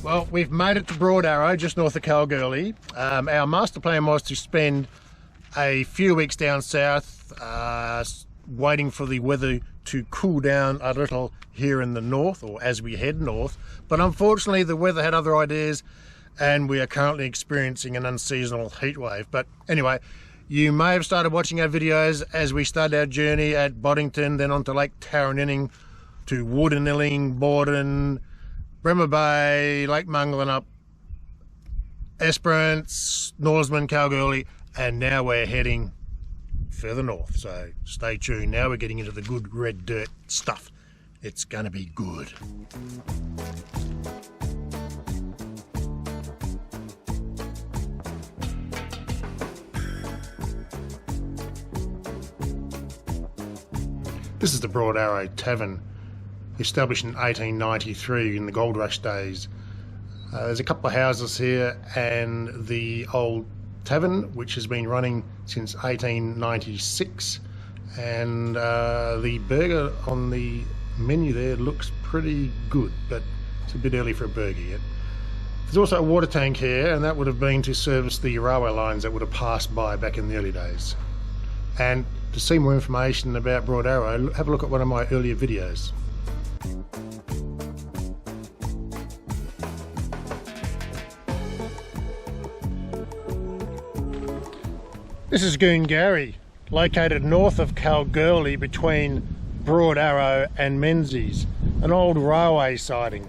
Well, we've made it to Broad Arrow, just north of Kalgoorlie. Our master plan was to spend a few weeks down south, waiting for the weather to cool down a little here in the north, or as we head north. But unfortunately, the weather had other ideas, and we are currently experiencing an unseasonal heat wave. But anyway, you may have started watching our videos as we started our journey at Boddington, then on to Lake Tarraninning, to Wardanilling, Borden, Bremer Bay, Lake Mungalanup, Esperance, Norseman, Kalgoorlie, and now we're heading further north. So stay tuned. Now we're getting into the good red dirt stuff. It's gonna be good. This is the Broad Arrow Tavern, established in 1893 in the gold rush days. There's a couple of houses here and the old tavern, which has been running since 1896, and the burger on the menu there looks pretty good, but it's a bit early for a burger yet. There's also a water tank here, and that would have been to service the railway lines that would have passed by back in the early days. And to see more information about Broad Arrow, have a look at one of my earlier videos. This is Goongarrie, located north of Kalgoorlie between Broad Arrow and Menzies, an old railway siding.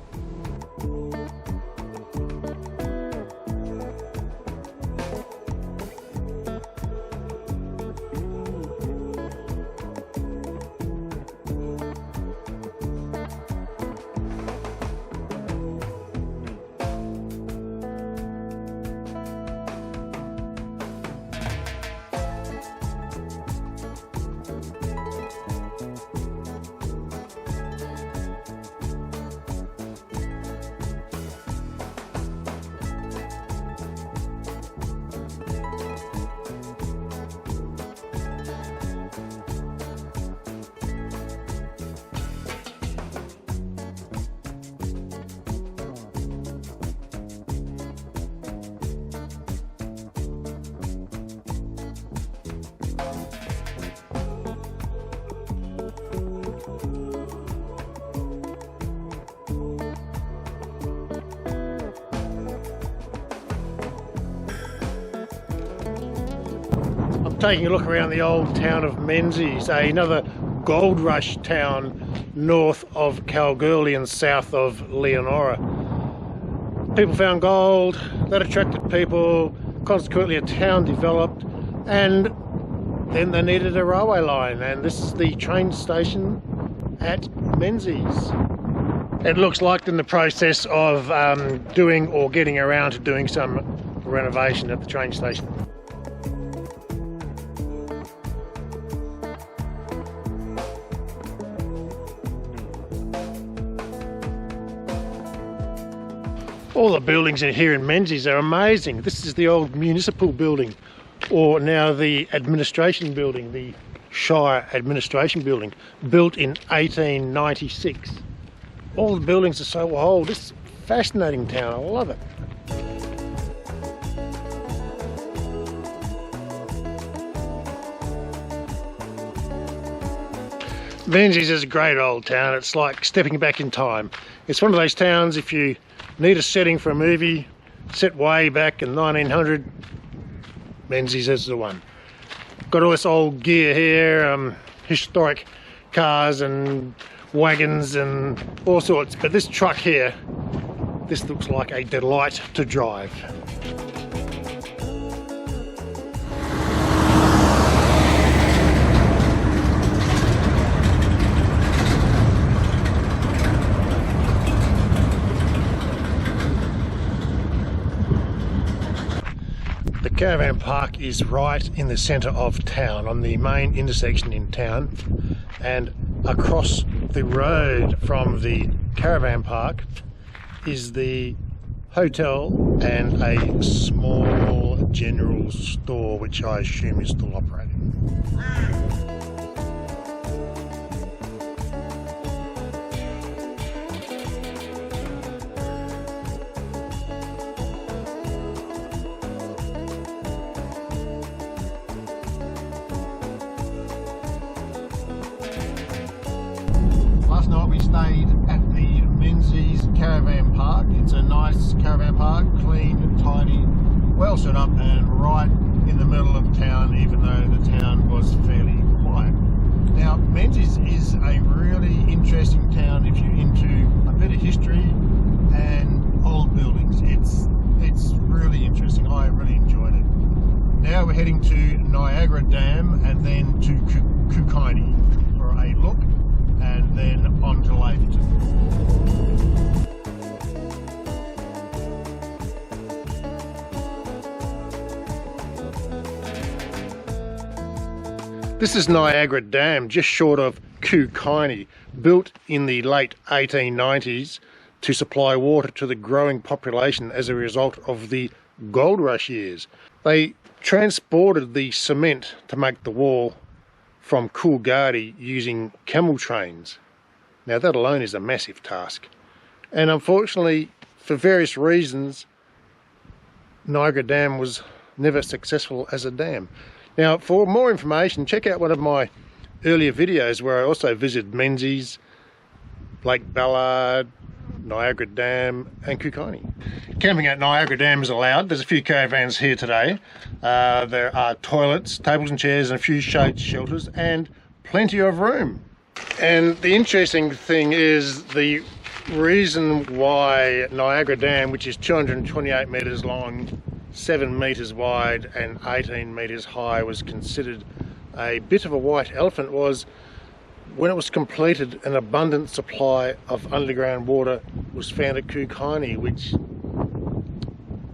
Taking a look around the old town of Menzies, another gold rush town north of Kalgoorlie and south of Leonora. People found gold, that attracted people, consequently a town developed, and then they needed a railway line, and this is the train station at Menzies. It looks like in the process of doing or getting around to doing some renovation at the train station. All the buildings in here in Menzies are amazing. This is the old municipal building, or now the administration building, the Shire Administration Building, built in 1896. All the buildings are so old. This is a fascinating town. I love it. Menzies is a great old town. It's like stepping back in time. It's one of those towns, if you need a setting for a movie set way back in 1900, Menzies is the one. Got all this old gear here, historic cars and wagons and all sorts, but this truck here, this looks like a delight to drive. The Caravan Park is right in the centre of town, on the main intersection in town, and across the road from the Caravan Park is the hotel and a small general store, which I assume is still operating. up and right in the middle of town, even though the town was fairly quiet. Now, Menzies is a really interesting town if you're into a bit of history and old buildings. It's really interesting. I really enjoyed it. Now we're heading to Niagara Dam and then to Kookynie for a look, and then on to Laverton. This is Niagara Dam, just short of Kookynie, built in the late 1890s to supply water to the growing population as a result of the gold rush years. They transported the cement to make the wall from Goongarrie using camel trains. Now that alone is a massive task. And unfortunately, for various reasons, Niagara Dam was never successful as a dam. Now, for more information, check out one of my earlier videos where I also visited Menzies, Lake Ballard, Niagara Dam and Kookynie. Camping at Niagara Dam is allowed. There's a few caravans here today. There are toilets, tables and chairs and a few shade shelters and plenty of room. And the interesting thing is the reason why Niagara Dam, which is 228 metres long, 7 metres wide and 18 metres high, was considered a bit of a white elephant was when it was completed, an abundant supply of underground water was found at Kookynie, which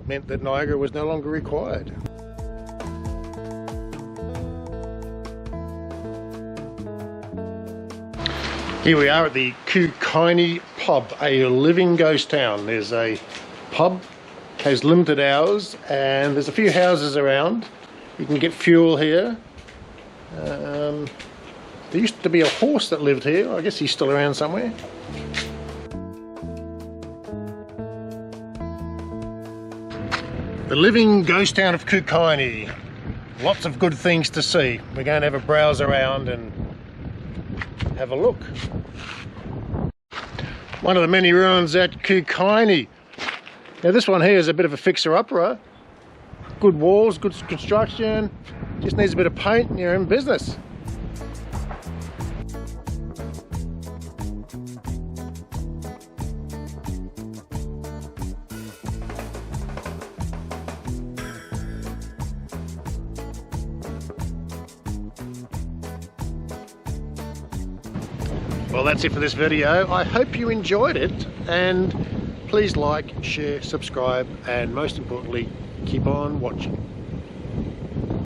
meant that Niagara was no longer required. Here we are at the Kookynie pub, a living ghost town. There's a pub, has limited hours, and there's a few houses around. You can get fuel here. There used to be a horse that lived here. I guess he's still around somewhere. The living ghost town of Kookynie. Lots of good things to see. We're going to have a browse around and have a look. One of the many ruins at Kookynie. Now this one here is a bit of a fixer-upper. Good walls, good construction. Just needs a bit of paint and you're in business. Well, that's it for this video. I hope you enjoyed it, and please like, share, subscribe, and most importantly, keep on watching.